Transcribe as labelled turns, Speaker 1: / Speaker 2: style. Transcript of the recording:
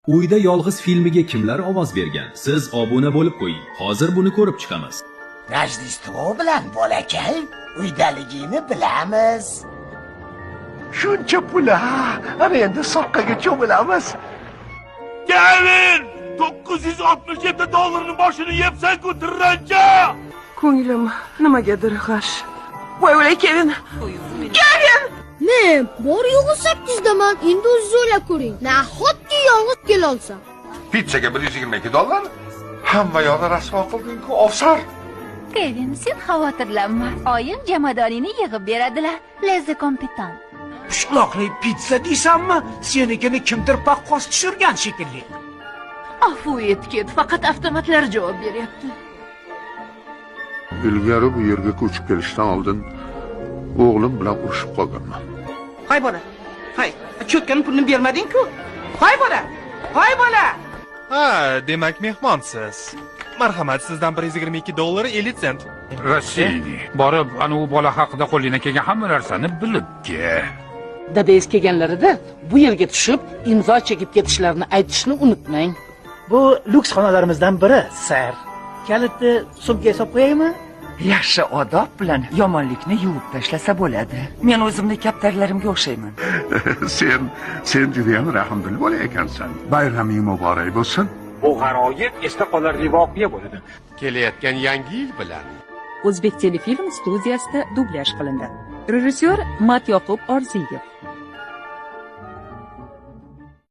Speaker 1: Uyda yolg'iz filmiga kimlar ovoz bergan? Siz obuna bo'lib qo'ying. Hozir buni ko'rib chiqamiz.
Speaker 2: Rojdestvo bilan bolakay uydaligini bilamiz.
Speaker 3: Shuncha pula, ana endi soqqaga cho'milamiz.
Speaker 4: Kevin! 967 dollarni boshini yebsan-ku tirrancha!
Speaker 5: Ko'nglim nimagadir g'ash. Voy o'lay Kevin. Kevin!
Speaker 6: Ne, bor yo'g'i 8 daman. Endi o'zingiz o'ylab ko'ring. Nahotki yolg'iz kelolsam.
Speaker 3: Pizzaga 122 dollar. Hamma yoqni rasvo qilding-ku, ofsar.
Speaker 7: Kevin, sen xavotirlanma. Oyim jamadonini yig'ib beradilar. Lezza kompetent.
Speaker 8: Pishloqli pizza deysanmi? Senikini kimdir paqqos tushirgan shekilli.
Speaker 5: Afu etket, faqat avtomatlar javob beryapti.
Speaker 3: Ilgari bu yerga ko'chib kelishdan oldin o'g'lim bilan urushib qolganman.
Speaker 5: Hay bola. Hay, cho'tkan pulni bermading-ku. Hay bola. Hay bola.
Speaker 9: Ha, demak mehmonsiz. Marhamat, sizdan 122 dollar 50 sent.
Speaker 10: Rossini, borib ana u bola haqida qo'lingdan kelgan hamma narsani bilib kel.
Speaker 11: Dadangiz kelganlarida bu yerga tushib imzo chekib ketishlarini aytishni unutmang.
Speaker 8: Bu lyuks xonalarimizdan biri, sir. Kalitni sumkaga solib qo'yaymi?
Speaker 5: Yaxshi odob bilan yomonlikni yuvib tashlasa bo'ladi. Men o'zimni kaptarlarimga o'xshayman.
Speaker 3: sen juda ham rahmdil bola ekansan. Bayraming muborak bo'lsin.
Speaker 10: Bu g'aroyib esda qolarli voqea bo'ladi.
Speaker 4: Kelayotgan yangi yil bilan.
Speaker 12: O'zbek telefilm studiyasida dublyaj qilindi. Rejissyor Matyoqub Orziyev.